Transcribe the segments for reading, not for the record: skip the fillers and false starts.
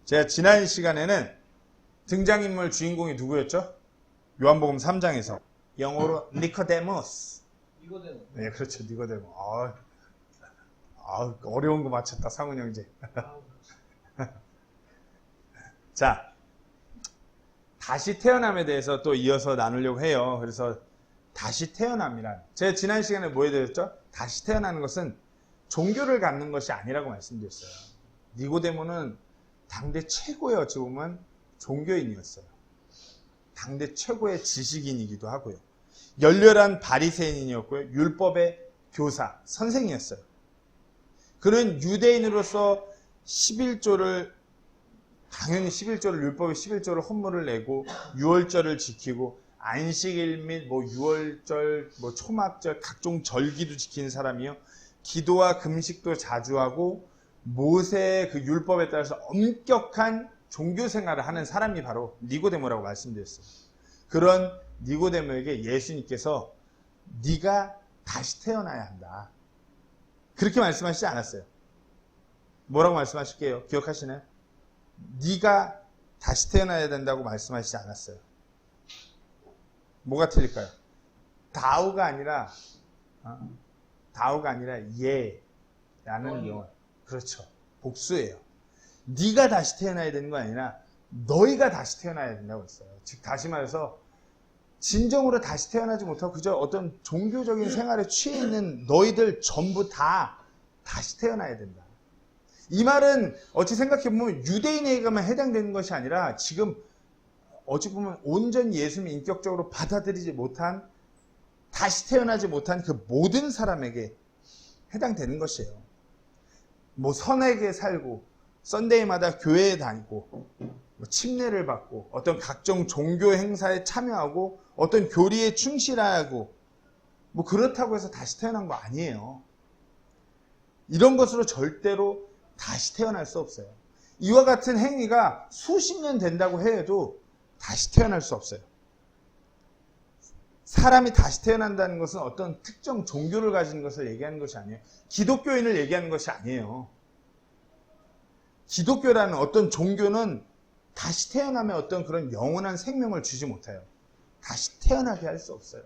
제가 지난 시간에는 등장인물 주인공이 누구였죠? 요한복음 3장에서 영어로 니코데모스. 네, 그렇죠. 니코데모. 어려운 거 맞췄다, 상훈 형제. 자, 다시 태어남에 대해서 또 이어서 나누려고 해요. 그래서 다시 태어남이란, 제가 지난 시간에 뭐 해드렸죠? 다시 태어나는 것은 종교를 갖는 것이 아니라고 말씀드렸어요. 니고데모는 당대 최고의 어찌 보면 종교인이었어요. 당대 최고의 지식인이기도 하고요. 열렬한 바리새인이었고요. 율법의 교사, 선생이었어요. 그는 유대인으로서 11조를, 당연히 11조를, 율법의 11조를 헌물을 내고 6월절을 지키고 안식일 및 유월절, 초막절, 각종 절기도 지키는 사람이요. 기도와 금식도 자주 하고 모세의 그 율법에 따라서 엄격한 종교 생활을 하는 사람이 바로 니고데모라고 말씀드렸어요. 그런 니고데모에게 예수님께서 네가 다시 태어나야 한다, 그렇게 말씀하시지 않았어요. 뭐라고 말씀하실게요? 기억하시나요? 네가 다시 태어나야 된다고 말씀하시지 않았어요. 뭐가 틀릴까요? 다우가 아니라 예라는 용어. 그렇죠. 복수예요. 네가 다시 태어나야 되는 거 아니라 너희가 다시 태어나야 된다고 했어요. 즉 다시 말해서 진정으로 다시 태어나지 못하고 그저 어떤 종교적인 생활에 취해 있는 너희들 전부 다 다시 태어나야 된다. 이 말은 어찌 생각해보면 유대인에게만 해당되는 것이 아니라 지금 어찌 보면 온전히 예수님을 인격적으로 받아들이지 못한, 다시 태어나지 못한 그 모든 사람에게 해당되는 것이에요. 선하게 살고 썬데이마다 교회에 다니고 침례를 받고 어떤 각종 종교 행사에 참여하고 어떤 교리에 충실하고 그렇다고 해서 다시 태어난 거 아니에요. 이런 것으로 절대로 다시 태어날 수 없어요. 이와 같은 행위가 수십 년 된다고 해도 다시 태어날 수 없어요. 사람이 다시 태어난다는 것은 어떤 특정 종교를 가진 것을 얘기하는 것이 아니에요. 기독교인을 얘기하는 것이 아니에요. 기독교라는 어떤 종교는 다시 태어나면 어떤 그런 영원한 생명을 주지 못해요. 다시 태어나게 할 수 없어요.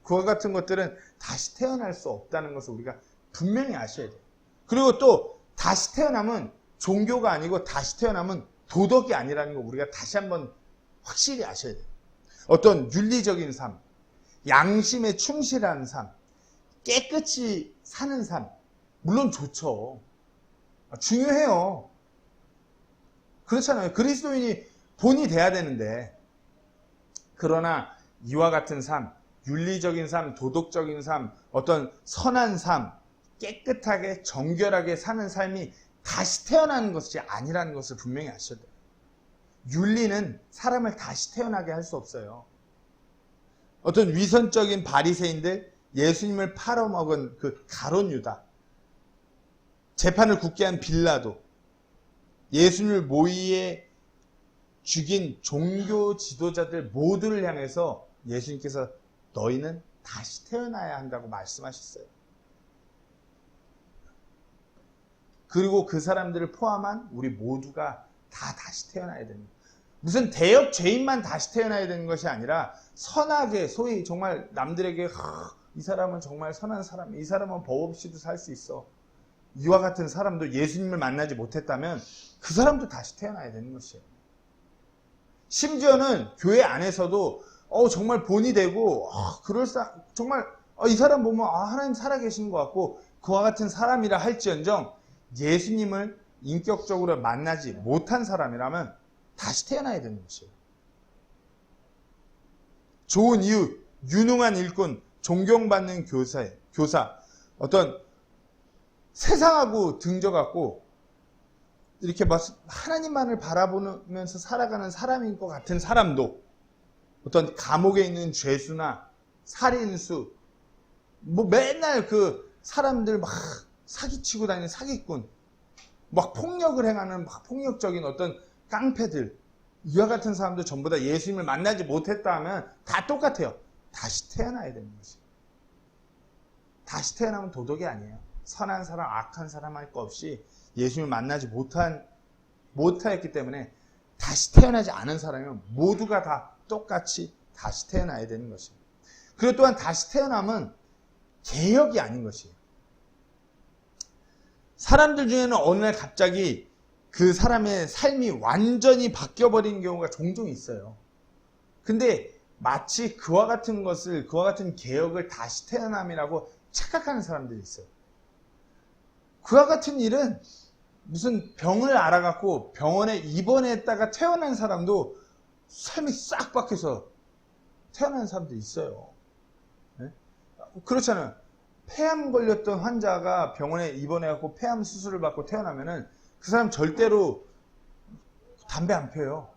그와 같은 것들은 다시 태어날 수 없다는 것을 우리가 분명히 아셔야 돼요. 그리고 또 다시 태어나면 종교가 아니고 다시 태어나면 도덕이 아니라는 거 우리가 다시 한번 확실히 아셔야 돼요. 어떤 윤리적인 삶, 양심에 충실한 삶, 깨끗이 사는 삶, 물론 좋죠. 중요해요. 그렇잖아요. 그리스도인이 본이 돼야 되는데. 그러나 이와 같은 삶, 윤리적인 삶, 도덕적인 삶, 어떤 선한 삶, 깨끗하게 정결하게 사는 삶이 다시 태어나는 것이 아니라는 것을 분명히 아셔야 돼요. 윤리는 사람을 다시 태어나게 할 수 없어요. 어떤 위선적인 바리새인들, 예수님을 팔아먹은 그 가룟 유다, 재판을 굳게 한 빌라도, 예수님을 모의에 죽인 종교 지도자들 모두를 향해서 예수님께서 너희는 다시 태어나야 한다고 말씀하셨어요. 그리고 그 사람들을 포함한 우리 모두가 다 다시 태어나야 됩니다. 무슨 대역 죄인만 다시 태어나야 되는 것이 아니라 선하게, 소위 정말 남들에게 이 사람은 정말 선한 사람이야, 이 사람은 법 없이도 살 수 있어, 이와 같은 사람도 예수님을 만나지 못했다면 그 사람도 다시 태어나야 되는 것이에요. 심지어는 교회 안에서도 정말 본이 되고 정말 이 사람 보면 하나님 살아계시는 것 같고 그와 같은 사람이라 할지언정 예수님을 인격적으로 만나지 못한 사람이라면 다시 태어나야 되는 것이에요. 좋은 이웃, 유능한 일꾼, 존경받는 교사, 어떤 세상하고 등져갖고 이렇게 하나님만을 바라보면서 살아가는 사람인 것 같은 사람도 어떤 감옥에 있는 죄수나 살인수, 맨날 그 사람들 사기치고 다니는 사기꾼, 폭력을 행하는 폭력적인 어떤 깡패들, 이와 같은 사람들 전부 다 예수님을 만나지 못했다 하면 다 똑같아요. 다시 태어나야 되는 것이에요. 다시 태어나면 도덕이 아니에요. 선한 사람, 악한 사람 할 거 없이 예수님을 만나지 못한 못하였기 때문에 다시 태어나지 않은 사람은 모두가 다 똑같이 다시 태어나야 되는 것입니다. 그리고 또한 다시 태어남은 개혁이 아닌 것이에요. 사람들 중에는 어느 날 갑자기 그 사람의 삶이 완전히 바뀌어버리는 경우가 종종 있어요. 근데 마치 그와 같은 개혁을 다시 태어남이라고 착각하는 사람들이 있어요. 그와 같은 일은 무슨 병을 알아갖고 병원에 입원했다가 태어난 사람도 삶이 싹 바뀌어서 태어난 사람도 있어요. 네? 그렇잖아요. 폐암 걸렸던 환자가 병원에 입원해갖고 폐암 수술을 받고 태어나면은 그 사람 절대로 담배 안 펴요.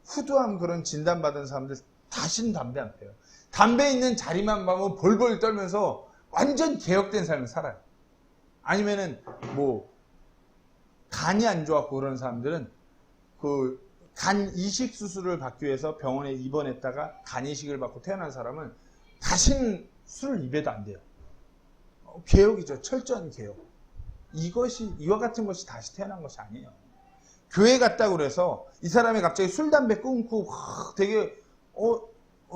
후두암 그런 진단받은 사람들 다시는 담배 안 펴요. 담배 있는 자리만 가면 벌벌 떨면서 완전 개혁된 삶을 살아요. 아니면은 간이 안 좋았고 그런 사람들은 그 간 이식 수술을 받기 위해서 병원에 입원했다가 간 이식을 받고 태어난 사람은 다시는 술을 입에도 안 돼요. 개혁이죠. 철저한 개혁. 이와 같은 것이 다시 태어난 것이 아니에요. 교회 갔다고 그래서 이 사람이 갑자기 술, 담배 끊고 되게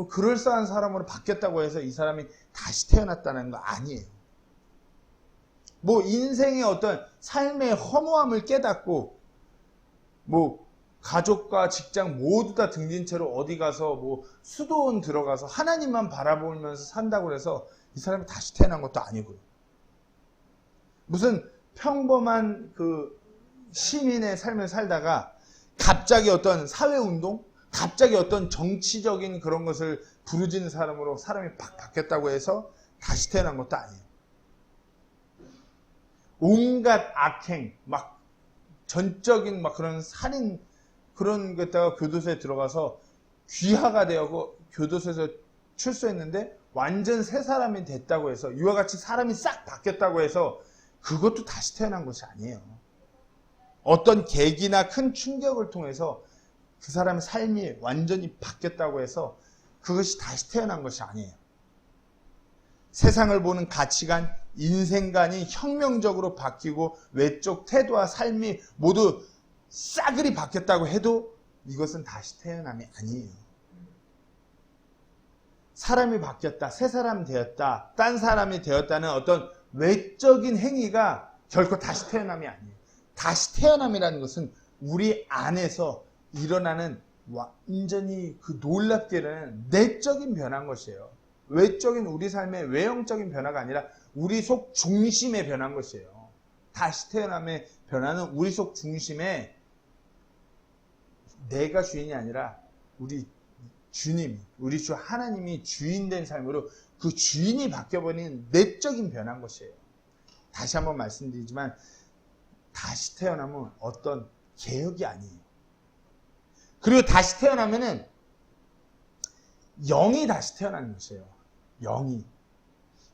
그럴싸한 사람으로 바뀌었다고 해서 이 사람이 다시 태어났다는 거 아니에요. 인생의 어떤 삶의 허무함을 깨닫고 가족과 직장 모두 다 등진 채로 어디 가서 수도원 들어가서 하나님만 바라보면서 산다고 해서 이 사람이 다시 태어난 것도 아니고요. 무슨 평범한 그 시민의 삶을 살다가 갑자기 어떤 사회운동, 갑자기 어떤 정치적인 그런 것을 부르짖는 사람으로 사람이 바뀌었다고 해서 다시 태어난 것도 아니에요. 온갖 악행, 전적인 그런 살인, 그런 것다가 교도소에 들어가서 귀하가 되고 교도소에서 출소했는데 완전 새 사람이 됐다고 해서 이와 같이 사람이 싹 바뀌었다고 해서 그것도 다시 태어난 것이 아니에요. 어떤 계기나 큰 충격을 통해서 그 사람의 삶이 완전히 바뀌었다고 해서 그것이 다시 태어난 것이 아니에요. 세상을 보는 가치관, 인생관이 혁명적으로 바뀌고 외적 태도와 삶이 모두 싸그리 바뀌었다고 해도 이것은 다시 태어남이 아니에요. 사람이 바뀌었다, 새 사람 되었다, 딴 사람이 되었다는 어떤 외적인 행위가 결코 다시 태어남이 아니에요. 다시 태어남이라는 것은 우리 안에서 일어나는 완전히 그 놀랍게 일어나는 내적인 변화인 것이에요. 외적인 우리 삶의 외형적인 변화가 아니라 우리 속 중심의 변화인 것이에요. 다시 태어남의 변화는 우리 속 중심에 내가 주인이 아니라 우리 주님이, 우리 주 하나님이 주인된 삶으로 그 주인이 바뀌어버리는 내적인 변화인 것이에요. 다시 한번 말씀드리지만 다시 태어나면 어떤 개혁이 아니에요. 그리고 다시 태어나면은 영이 다시 태어나는 것이에요. 영이.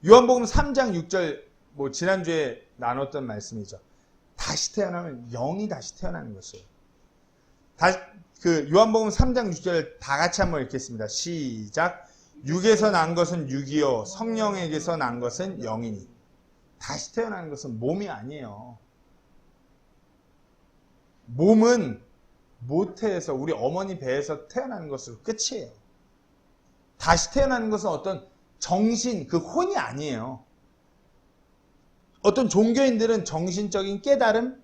요한복음 3장 6절 지난주에 나눴던 말씀이죠. 다시 태어나면 영이 다시 태어나는 것이에요. 요한복음 3장 6절 다 같이 한번 읽겠습니다. 시작. 육에서 난 것은 육이요 성령에게서 난 것은 영이니. 다시 태어나는 것은 몸이 아니에요. 몸은 모태에서 우리 어머니 배에서 태어나는 것으로 끝이에요. 다시 태어나는 것은 어떤 정신, 그 혼이 아니에요. 어떤 종교인들은 정신적인 깨달음,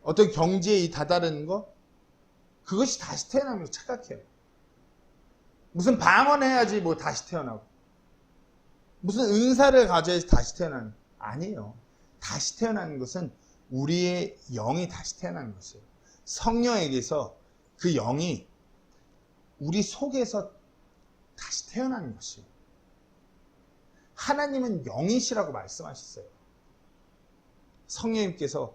어떤 경지에 다다르는 것, 그것이 다시 태어나면 착각해요. 무슨 방언해야지 다시 태어나고, 무슨 은사를 가져야지 다시 태어나는 거 아니에요. 다시 태어나는 것은 우리의 영이 다시 태어나는 것이에요. 성령에게서 그 영이 우리 속에서 다시 태어나는 것이에요. 하나님은 영이시라고 말씀하셨어요. 성령님께서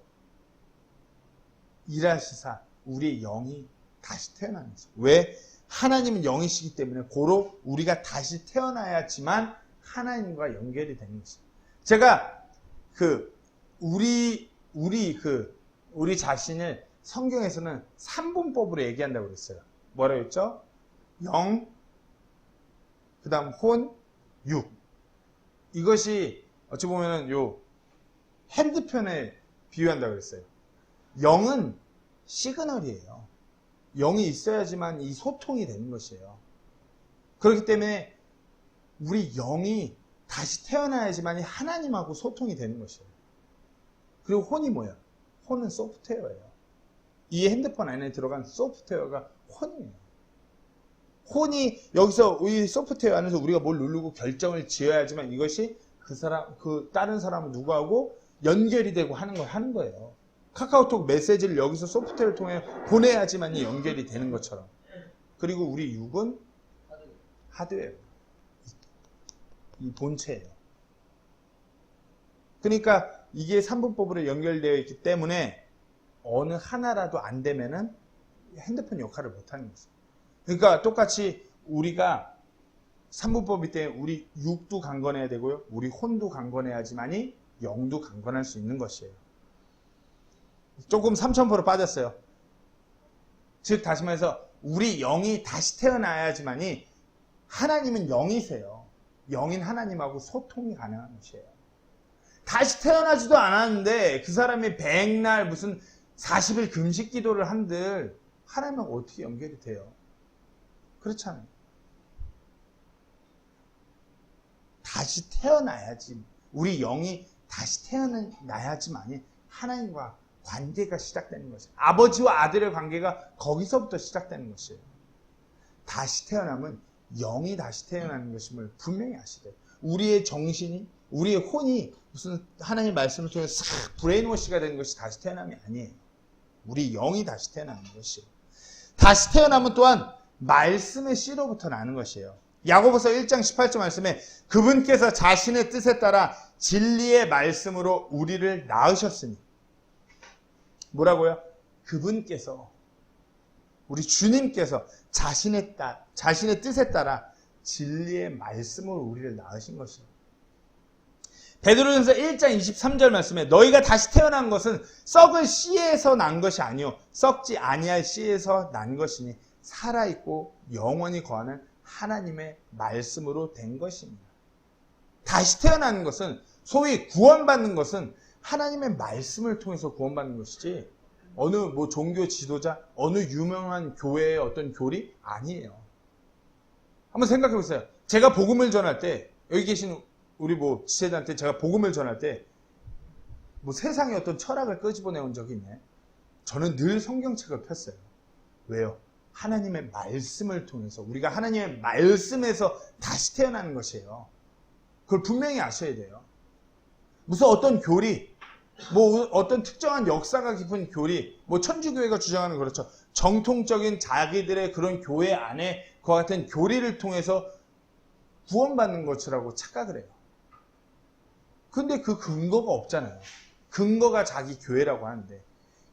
일하시사 우리의 영이 다시 태어나는 것이에요. 왜? 하나님은 영이시기 때문에 고로 우리가 다시 태어나야지만 하나님과 연결이 되는 것이에요. 제가 우리 자신을 성경에서는 3분법으로 얘기한다고 그랬어요. 뭐라고 했죠? 영, 그 다음 혼, 육. 이것이 어찌 보면은 핸드폰에 비유한다고 그랬어요. 영은 시그널이에요. 영이 있어야지만 이 소통이 되는 것이에요. 그렇기 때문에 우리 영이 다시 태어나야지만 하나님하고 소통이 되는 것이에요. 그리고 혼이 뭐예요? 혼은 소프트웨어예요. 이 핸드폰 안에 들어간 소프트웨어가 혼이에요. 혼이 여기서 이 소프트웨어 안에서 우리가 뭘 누르고 결정을 지어야지만 이것이 다른 사람은 누구하고 연결이 되고 하는 거예요. 카카오톡 메시지를 여기서 소프트웨어를 통해 보내야지만 연결이 되는 것처럼. 그리고 우리 육은 하드웨어. 이 본체예요. 그러니까 이게 삼분법으로 연결되어 있기 때문에 어느 하나라도 안 되면은 핸드폰 역할을 못하는 거죠. 그러니까 똑같이 우리가 삼분법이기 때문에 우리 육도 강건해야 되고요. 우리 혼도 강건해야지만이 영도 강건할 수 있는 것이에요. 조금 3000% 빠졌어요. 즉 다시 말해서 우리 영이 다시 태어나야지만이 하나님은 영이세요. 영인 하나님하고 소통이 가능한 것이에요. 다시 태어나지도 않았는데 그 사람이 백날 무슨 40일 금식 기도를 한들 하나님하고 어떻게 연결이 돼요? 그렇잖아요. 다시 태어나야지, 우리 영이 다시 태어나야지만이 하나님과 관계가 시작되는 것이에요. 아버지와 아들의 관계가 거기서부터 시작되는 것이에요. 다시 태어나면 영이 다시 태어나는 것임을 분명히 아시되, 우리의 정신이, 우리의 혼이 무슨 하나님 말씀을 통해 싹 브레인워시가 된 것이 다시 태어남이 아니에요. 우리 영이 다시 태어나는 것이에요. 다시 태어나면 또한 말씀의 씨로부터 나는 것이에요. 야고보서 1장 18절 말씀에 그분께서 자신의 뜻에 따라 진리의 말씀으로 우리를 낳으셨으니, 뭐라고요? 그분께서, 우리 주님께서 자신의 뜻에 따라 진리의 말씀으로 우리를 낳으신 것이에요. 베드로전서 1장 23절 말씀에 너희가 다시 태어난 것은 썩을 씨에서 난 것이 아니요 썩지 아니할 씨에서 난 것이니 살아있고 영원히 거하는 하나님의 말씀으로 된 것입니다. 다시 태어나는 것은, 소위 구원받는 것은 하나님의 말씀을 통해서 구원받는 것이지 어느 종교 지도자, 어느 유명한 교회의 어떤 교리 아니에요. 한번 생각해 보세요. 제가 복음을 전할 때, 여기 계신 우리 지체들한테 제가 복음을 전할 때 세상의 어떤 철학을 끄집어내온 적이 있네. 저는 늘 성경책을 폈어요. 왜요? 하나님의 말씀을 통해서, 우리가 하나님의 말씀에서 다시 태어나는 것이에요. 그걸 분명히 아셔야 돼요. 무슨 어떤 교리, 어떤 특정한 역사가 깊은 교리, 천주교회가 주장하는, 그렇죠, 정통적인 자기들의 그런 교회 안에 그와 같은 교리를 통해서 구원받는 것이라고 착각을 해요. 근데 그 근거가 없잖아요. 근거가 자기 교회라고 하는데,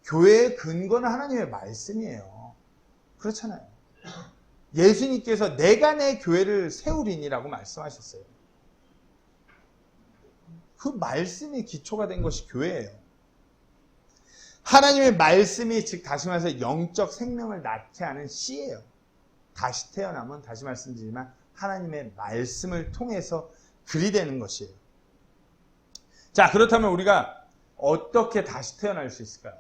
교회의 근거는 하나님의 말씀이에요. 그렇잖아요. 예수님께서 내가 내 교회를 세우리니라고 말씀하셨어요. 그 말씀이 기초가 된 것이 교회예요. 하나님의 말씀이, 즉 다시 말해서 영적 생명을 낳게 하는 씨예요. 다시 태어나면, 다시 말씀드리지만 하나님의 말씀을 통해서 글이 되는 것이에요. 자, 그렇다면 우리가 어떻게 다시 태어날 수 있을까요?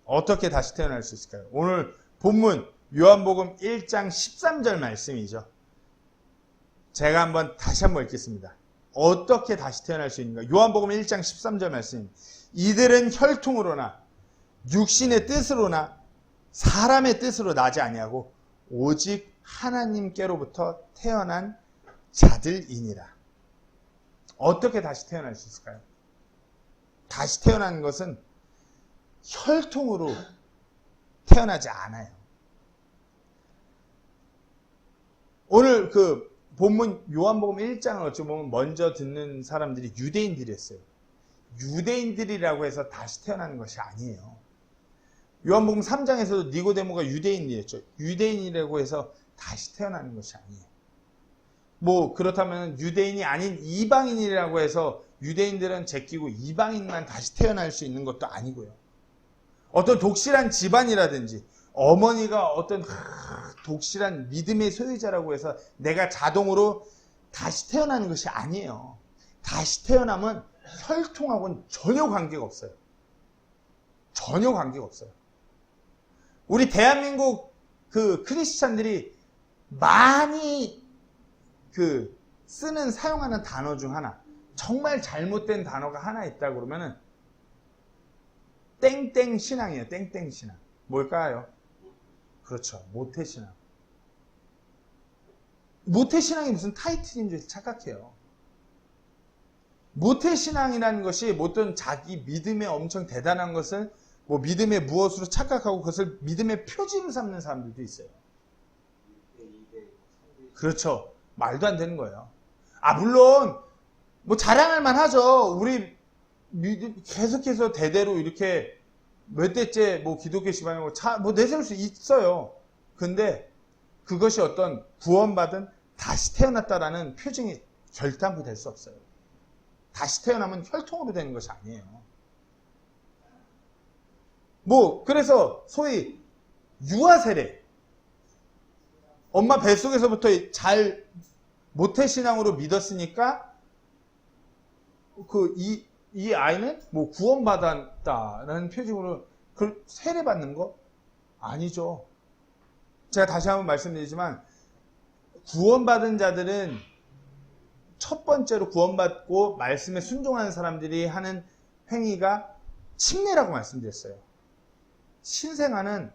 어떻게 다시 태어날 수 있을까요? 오늘 본문 요한복음 1장 13절 말씀이죠. 제가 다시 한번 읽겠습니다. 어떻게 다시 태어날 수 있는가? 요한복음 1장 13절 말씀. 이들은 혈통으로나 육신의 뜻으로나 사람의 뜻으로 나지 아니하고 오직 하나님께로부터 태어난 자들이니라. 어떻게 다시 태어날 수 있을까요? 다시 태어나는 것은 혈통으로 태어나지 않아요. 오늘 본문 요한복음 1장을 어찌 보면 먼저 듣는 사람들이 유대인들이었어요. 유대인들이라고 해서 다시 태어나는 것이 아니에요. 요한복음 3장에서도 니고데모가 유대인이었죠. 유대인이라고 해서 다시 태어나는 것이 아니에요. 그렇다면 유대인이 아닌 이방인이라고 해서 유대인들은 제끼고 이방인만 다시 태어날 수 있는 것도 아니고요. 어떤 독실한 집안이라든지 어머니가 어떤 독실한 믿음의 소유자라고 해서 내가 자동으로 다시 태어나는 것이 아니에요. 다시 태어나면 혈통하고는 전혀 관계가 없어요. 전혀 관계가 없어요. 우리 대한민국 그 크리스찬들이 많이 그 사용하는 단어 중 하나, 정말 잘못된 단어가 하나 있다 그러면은 땡땡 신앙이에요. 땡땡 신앙. 뭘까요? 그렇죠. 모태신앙. 모태신앙이 무슨 타이틀인 줄 착각해요. 모태신앙이라는 것이 어떤 자기 믿음에 엄청 대단한 것을 뭐 믿음의 무엇으로 착각하고 그것을 믿음의 표지로 삼는 사람들도 있어요. 그렇죠. 말도 안 되는 거예요. 물론 뭐 자랑할 만하죠. 우리 믿음 계속해서 대대로 이렇게 몇 대째 뭐 기독교 시방에 뭐 내세울 수 있어요. 근데 그것이 어떤 구원받은 다시 태어났다라는 표징이 결단코 될 수 없어요. 다시 태어나면 혈통으로 되는 것이 아니에요. 뭐 그래서 소위 유아 세례, 엄마 뱃속에서부터 잘 모태신앙으로 믿었으니까 이 아이는 뭐 구원받았다라는 표징으로 그 세례받는 거 아니죠. 제가 다시 한번 말씀드리지만 구원받은 자들은 첫 번째로 구원받고 말씀에 순종하는 사람들이 하는 행위가 침례라고 말씀드렸어요. 신생아는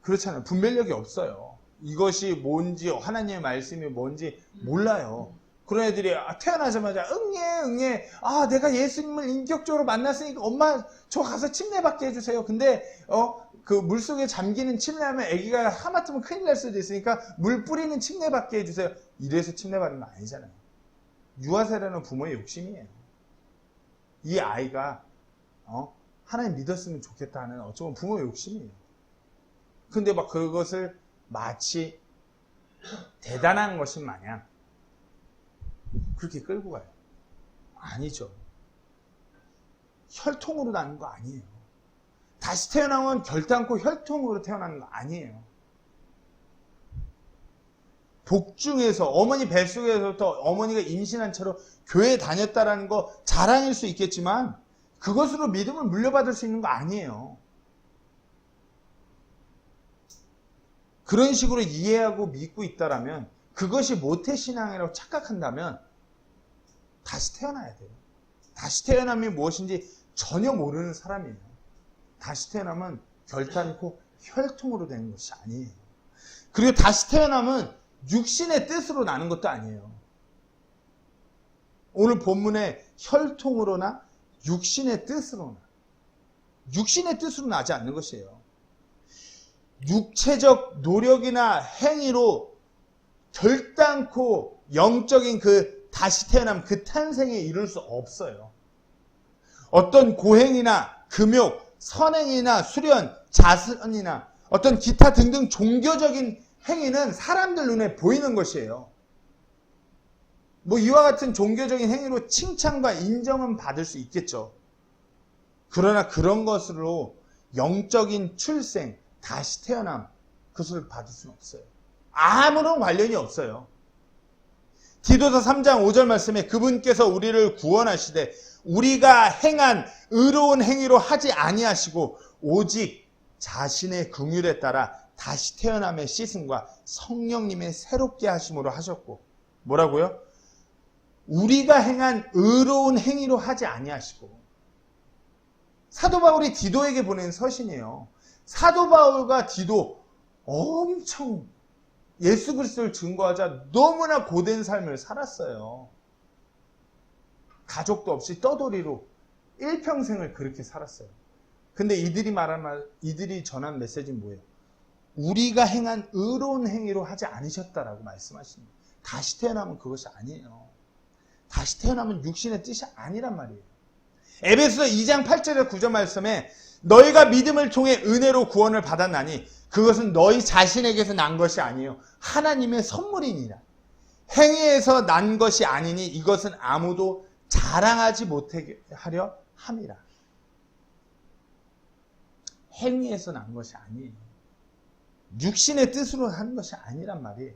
그렇잖아요. 분별력이 없어요. 이것이 뭔지 하나님의 말씀이 뭔지 몰라요. 그런 애들이 태어나자마자 응애 내가 예수님을 인격적으로 만났으니까 엄마 저 가서 침례받게 해주세요. 근데 그 물속에 잠기는 침례하면 아기가 하마터면 큰일 날 수도 있으니까 물 뿌리는 침례받게 해주세요. 이래서 침례받는 거 아니잖아요. 유아세례는 부모의 욕심이에요. 이 아이가 하나님 믿었으면 좋겠다 하는 어쩌면 부모의 욕심이에요. 근데 막 그것을 마치 대단한 것인 마냥 그렇게 끌고 가요. 아니죠. 혈통으로 나는 거 아니에요. 다시 태어나면 결단코 혈통으로 태어나는 거 아니에요. 복중에서 어머니 뱃속에서부터 어머니가 임신한 채로 교회에 다녔다라는 거 자랑일 수 있겠지만 그것으로 믿음을 물려받을 수 있는 거 아니에요. 그런 식으로 이해하고 믿고 있다라면 그것이 모태신앙이라고 착각한다면 다시 태어나야 돼요. 다시 태어남이 무엇인지 전혀 모르는 사람이에요. 다시 태어나면 결단코 혈통으로 되는 것이 아니에요. 그리고 다시 태어남은 육신의 뜻으로 나는 것도 아니에요. 오늘 본문에 혈통으로나 육신의 뜻으로나 육신의 뜻으로 나지 않는 것이에요. 육체적 노력이나 행위로 결단코 영적인 그 다시 태어남 그 탄생에 이룰 수 없어요. 어떤 고행이나 금욕, 선행이나 수련, 자선이나 어떤 기타 등등 종교적인 행위는 사람들 눈에 보이는 것이에요. 뭐 이와 같은 종교적인 행위로 칭찬과 인정은 받을 수 있겠죠. 그러나 그런 것으로 영적인 출생, 다시 태어남, 그것을 받을 수는 없어요. 아무런 관련이 없어요. 디도서 3장 5절 말씀에 그분께서 우리를 구원하시되 우리가 행한 의로운 행위로 하지 아니하시고 오직 자신의 긍휼에 따라 다시 태어남의 씻음과 성령님의 새롭게 하심으로 하셨고 뭐라고요? 우리가 행한 의로운 행위로 하지 아니하시고 사도 바울이 디도에게 보낸 서신이에요. 사도 바울과 디도 엄청 예수 그리스도를 증거하자 너무나 고된 삶을 살았어요. 가족도 없이 떠돌이로 일평생을 그렇게 살았어요. 근데 이들이 전한 메시지는 뭐예요? 우리가 행한 의로운 행위로 하지 않으셨다라고 말씀하십니다. 다시 태어나면 그것이 아니에요. 다시 태어나면 육신의 뜻이 아니란 말이에요. 에베소서 2장 8절에 9절 말씀에 너희가 믿음을 통해 은혜로 구원을 받았나니 그것은 너희 자신에게서 난 것이 아니요 하나님의 선물이니라. 행위에서 난 것이 아니니 이것은 아무도 자랑하지 못하게 하려 함이라. 행위에서 난 것이 아니에요. 육신의 뜻으로 하는 것이 아니란 말이에요.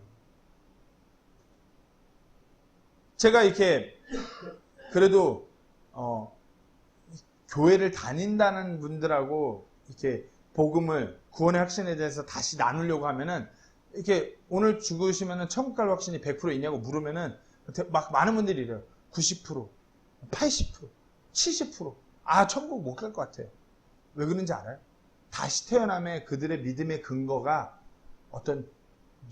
제가 이렇게 그래도 교회를 다닌다는 분들하고 이렇게 복음을, 구원의 확신에 대해서 다시 나누려고 하면은, 이렇게 오늘 죽으시면은 천국 갈 확신이 100% 있냐고 물으면은 막 많은 분들이 이래요. 90%, 80%, 70%. 아, 천국 못 갈 것 같아요. 왜 그런지 알아요? 다시 태어남의 그들의 믿음의 근거가 어떤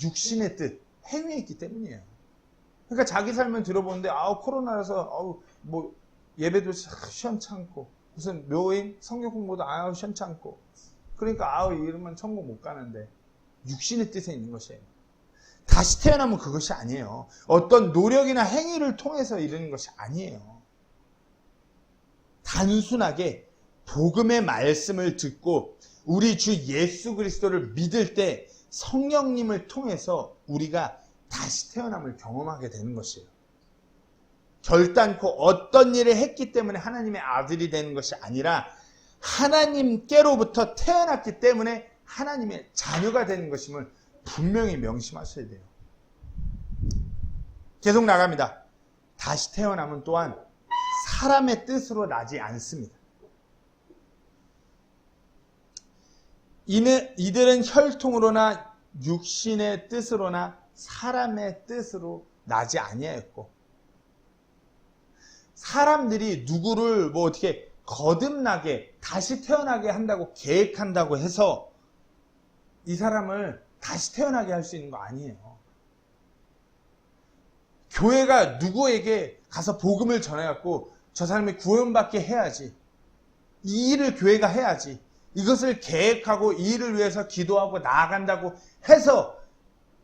육신의 뜻, 행위에 있기 때문이에요. 그러니까 자기 삶을 들어보는데, 코로나라서, 예배도 시원찮고, 무슨 묘임, 성경 공부도 시원찮고, 그러니까 이러면 천국 못 가는데, 육신의 뜻에 있는 것이에요. 다시 태어나면 그것이 아니에요. 어떤 노력이나 행위를 통해서 이루는 것이 아니에요. 단순하게 복음의 말씀을 듣고 우리 주 예수 그리스도를 믿을 때 성령님을 통해서 우리가 다시 태어남을 경험하게 되는 것이에요. 결단코 어떤 일을 했기 때문에 하나님의 아들이 되는 것이 아니라 하나님께로부터 태어났기 때문에 하나님의 자녀가 되는 것임을 분명히 명심하셔야 돼요. 계속 나갑니다. 다시 태어남은 또한 사람의 뜻으로 나지 않습니다. 이들은 혈통으로나 육신의 뜻으로나 사람의 뜻으로 나지 아니하였고, 사람들이 누구를 어떻게 거듭나게 다시 태어나게 한다고 계획한다고 해서 이 사람을 다시 태어나게 할 수 있는 거 아니에요. 교회가 누구에게 가서 복음을 전해갖고 저 사람이 구원받게 해야지, 이 일을 교회가 해야지, 이것을 계획하고 이 일을 위해서 기도하고 나아간다고 해서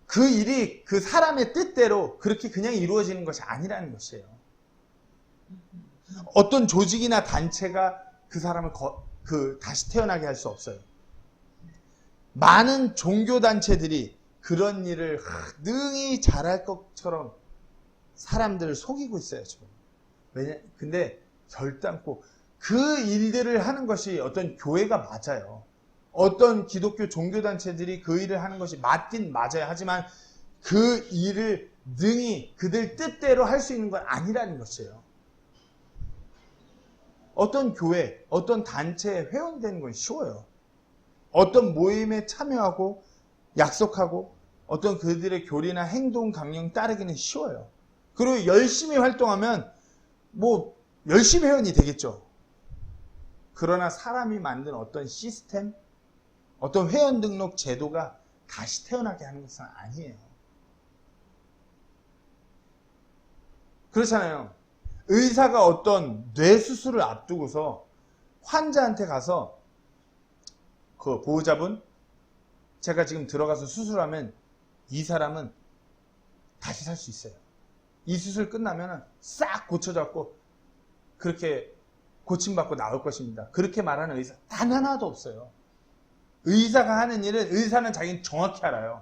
그 일이 그 사람의 뜻대로 그렇게 그냥 이루어지는 것이 아니라는 것이에요. 어떤 조직이나 단체가 그 사람을 다시 태어나게 할 수 없어요. 많은 종교단체들이 그런 일을 능히 잘할 것처럼 사람들을 속이고 있어요, 지금. 근데 결단코 그 일들을 하는 것이 어떤 교회가 맞아요. 어떤 기독교 종교단체들이 그 일을 하는 것이 맞긴 맞아요. 하지만 그 일을 능히 그들 뜻대로 할 수 있는 건 아니라는 것이에요. 어떤 교회, 어떤 단체에 회원되는 건 쉬워요. 어떤 모임에 참여하고 약속하고 어떤 그들의 교리나 행동 강령 따르기는 쉬워요. 그리고 열심히 활동하면 열심히 회원이 되겠죠. 그러나 사람이 만든 어떤 시스템, 어떤 회원 등록 제도가 다시 태어나게 하는 것은 아니에요. 그렇잖아요. 의사가 어떤 뇌수술을 앞두고서 환자한테 가서 그 보호자분, 제가 지금 들어가서 수술하면 이 사람은 다시 살 수 있어요. 이 수술 끝나면 싹 고쳐졌고 그렇게 고침받고 나올 것입니다. 그렇게 말하는 의사 단 하나도 없어요. 의사가 하는 일은 의사는 자기는 정확히 알아요.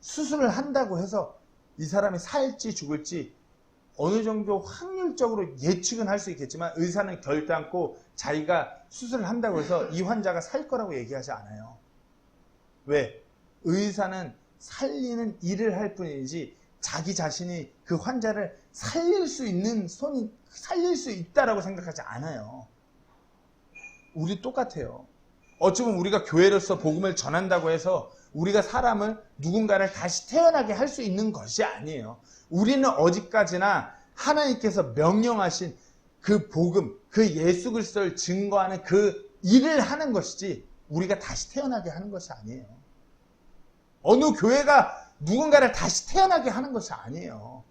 수술을 한다고 해서 이 사람이 살지 죽을지 어느 정도 확률적으로 예측은 할 수 있겠지만 의사는 결단코 자기가 수술을 한다고 해서 이 환자가 살 거라고 얘기하지 않아요. 왜? 의사는 살리는 일을 할 뿐이지 자기 자신이 그 환자를 살릴 수 있다라고 생각하지 않아요. 우리 똑같아요. 어쩌면 우리가 교회로서 복음을 전한다고 해서 우리가 누군가를 다시 태어나게 할 수 있는 것이 아니에요. 우리는 어디까지나 하나님께서 명령하신 그 복음, 그 예수 그리스도를 증거하는 그 일을 하는 것이지 우리가 다시 태어나게 하는 것이 아니에요. 어느 교회가 누군가를 다시 태어나게 하는 것이 아니에요.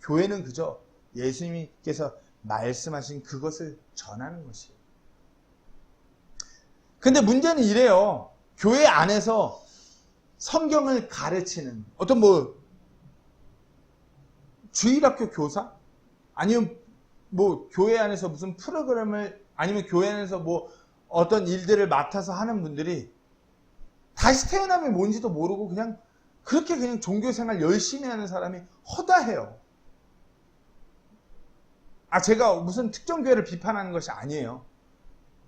교회는 그저 예수님께서 말씀하신 그것을 전하는 것이에요. 근데 문제는 이래요. 교회 안에서 성경을 가르치는 어떤 주일학교 교사? 아니면 교회 안에서 무슨 프로그램을, 아니면 교회 안에서 어떤 일들을 맡아서 하는 분들이 다시 태어남이 뭔지도 모르고 그렇게 그냥 종교생활 열심히 하는 사람이 허다해요. 제가 무슨 특정 교회를 비판하는 것이 아니에요.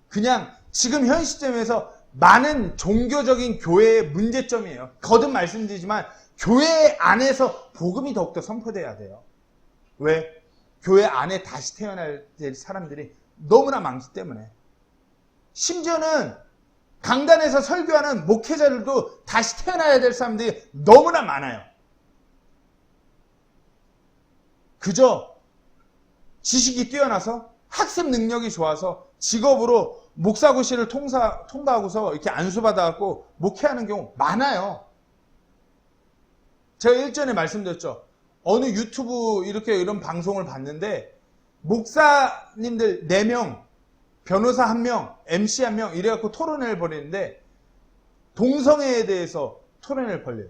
그냥 지금 현 시점에서 많은 종교적인 교회의 문제점이에요. 거듭 말씀드리지만 교회 안에서 복음이 더욱더 선포돼야 돼요. 왜? 교회 안에 다시 태어날 사람들이 너무나 많기 때문에. 심지어는 강단에서 설교하는 목회자들도 다시 태어나야 될 사람들이 너무나 많아요. 그저 지식이 뛰어나서 학습 능력이 좋아서 직업으로 목사고시를 통과하고서 이렇게 안수받아갖고 목회하는 경우 많아요. 제가 일전에 말씀드렸죠. 어느 유튜브 이런 방송을 봤는데 목사님들 4명, 변호사 1명, MC 1명 이래갖고 토론회를 벌이는데 동성애에 대해서 토론회를 벌려요.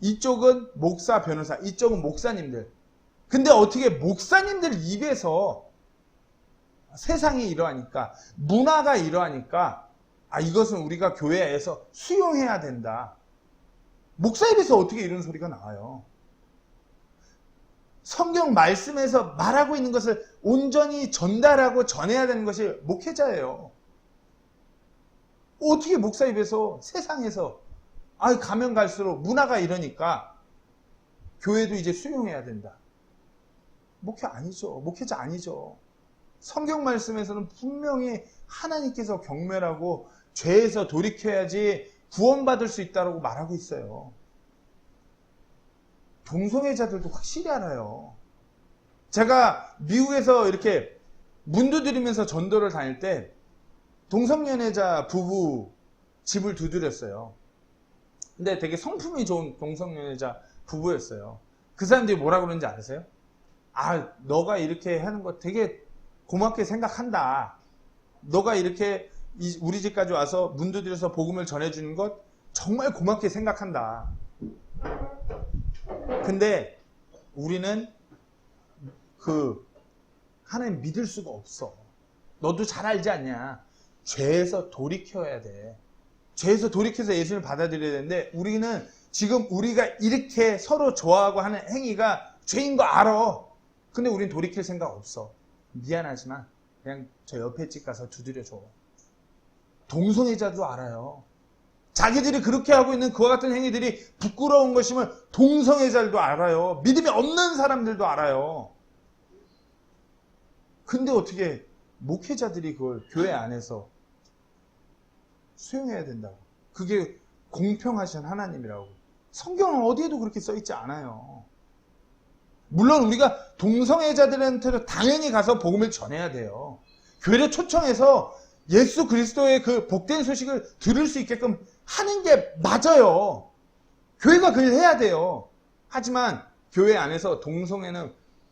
이쪽은 목사, 변호사, 이쪽은 목사님들. 근데 어떻게 목사님들 입에서 세상이 이러하니까, 문화가 이러하니까, 이것은 우리가 교회에서 수용해야 된다. 목사 입에서 어떻게 이런 소리가 나와요? 성경 말씀에서 말하고 있는 것을 온전히 전달하고 전해야 되는 것이 목회자예요. 어떻게 목사 입에서 세상에서 가면 갈수록 문화가 이러니까 교회도 이제 수용해야 된다. 목회 아니죠. 목회자 아니죠. 성경 말씀에서는 분명히 하나님께서 경멸하고 죄에서 돌이켜야지 구원받을 수 있다고 말하고 있어요. 동성애자들도 확실히 알아요. 제가 미국에서 이렇게 문두드리면서 전도를 다닐 때 동성연애자 부부 집을 두드렸어요. 근데 되게 성품이 좋은 동성연애자 부부였어요. 그 사람들이 뭐라 그러는지 아세요? 너가 이렇게 하는 거 되게 고맙게 생각한다. 너가 이렇게 우리 집까지 와서 문 두드려서 복음을 전해주는 것 정말 고맙게 생각한다. 근데 우리는 하나님 믿을 수가 없어. 너도 잘 알지 않냐. 죄에서 돌이켜야 돼. 죄에서 돌이켜서 예수님을 받아들여야 되는데 우리는 지금 우리가 이렇게 서로 좋아하고 하는 행위가 죄인 거 알아. 근데 우린 돌이킬 생각 없어. 미안하지만 그냥 저 옆에 집 가서 두드려줘. 동성애자도 알아요. 자기들이 그렇게 하고 있는 그와 같은 행위들이 부끄러운 것임을 동성애자들도 알아요. 믿음이 없는 사람들도 알아요. 근데 어떻게 목회자들이 그걸 교회 안에서 수용해야 된다고. 그게 공평하신 하나님이라고. 성경은 어디에도 그렇게 써있지 않아요. 물론 우리가 동성애자들한테도 당연히 가서 복음을 전해야 돼요. 교회를 초청해서 예수 그리스도의 그 복된 소식을 들을 수 있게끔 하는 게 맞아요. 교회가 그걸 해야 돼요. 하지만 교회 안에서 동성애는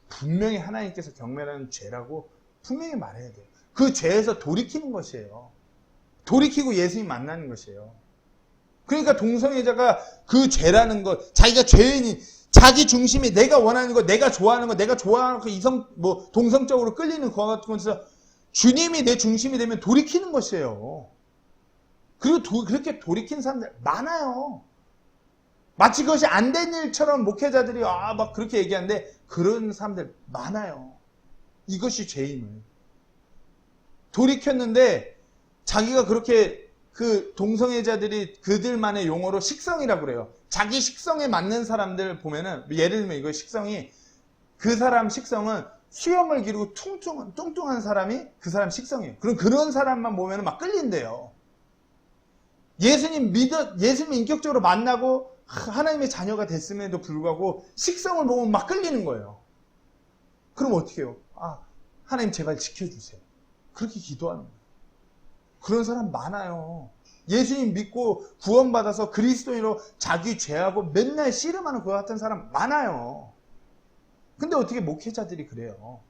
분명히 하나님께서 경멸하는 죄라고 분명히 말해야 돼요. 그 죄에서 돌이키는 것이에요. 돌이키고 예수님 만나는 것이에요. 그러니까 동성애자가 그 죄라는 것, 자기가 죄인이, 자기 중심이 내가 원하는 것, 내가 좋아하는 것, 내가 좋아하는 그 동성적으로 끌리는 그와 같은 것에서 주님이 내 중심이 되면 돌이키는 것이에요. 그리고 그렇게 돌이킨 사람들 많아요. 마치 그것이 안 된 일처럼 목회자들이 막 그렇게 얘기하는데 그런 사람들 많아요. 이것이 죄임을. 돌이켰는데 자기가 그렇게 그 동성애자들이 그들만의 용어로 식성이라고 그래요. 자기 식성에 맞는 사람들 보면은 예를 들면 이거 식성이 그 사람 식성은 수염을 기르고 뚱뚱한 사람이 그 사람 식성이에요. 그럼 그런 사람만 보면은 막 끌린대요. 예수님 인격적으로 만나고 하나님의 자녀가 됐음에도 불구하고 식성을 보면 막 끌리는 거예요. 그럼 어떻게 해요? 하나님 제발 지켜주세요. 그렇게 기도하는 거예요. 그런 사람 많아요. 예수님 믿고 구원받아서 그리스도인으로 자기 죄하고 맨날 씨름하는 그와 같은 사람 많아요. 근데 어떻게 목회자들이 그래요?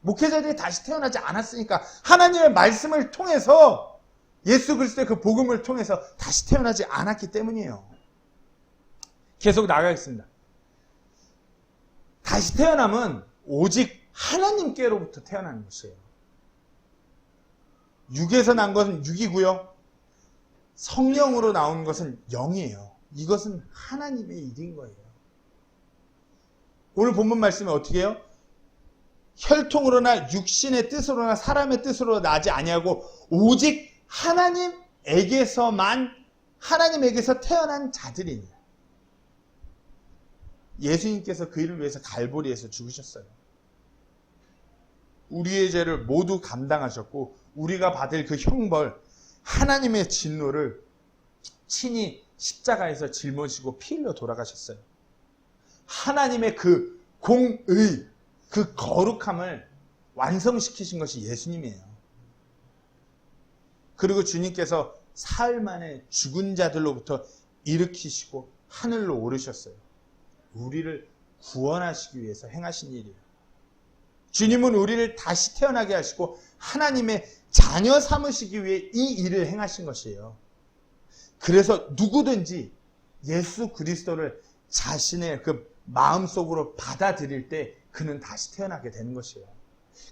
목회자들이 다시 태어나지 않았으니까 하나님의 말씀을 통해서 예수 그리스도의 그 복음을 통해서 다시 태어나지 않았기 때문이에요. 계속 나가겠습니다. 다시 태어남은 오직 하나님께로부터 태어나는 것이에요. 육에서 난 것은 육이고요. 성령으로 나온 것은 영이에요. 이것은 하나님의 일인 거예요. 오늘 본문 말씀이 어떻게 해요? 혈통으로나 육신의 뜻으로나 사람의 뜻으로 나지 아니하고 오직 하나님에게서 태어난 자들이니. 예수님께서 그 일을 위해서 갈보리에서 죽으셨어요. 우리의 죄를 모두 감당하셨고 우리가 받을 그 형벌, 하나님의 진노를 친히 십자가에서 짊어지고 피 흘려 돌아가셨어요. 하나님의 그 공의, 그 거룩함을 완성시키신 것이 예수님이에요. 그리고 주님께서 사흘 만에 죽은 자들로부터 일으키시고 하늘로 오르셨어요. 우리를 구원하시기 위해서 행하신 일이에요. 주님은 우리를 다시 태어나게 하시고 하나님의 자녀 삼으시기 위해 이 일을 행하신 것이에요. 그래서 누구든지 예수 그리스도를 자신의 그 마음속으로 받아들일 때 그는 다시 태어나게 되는 것이에요.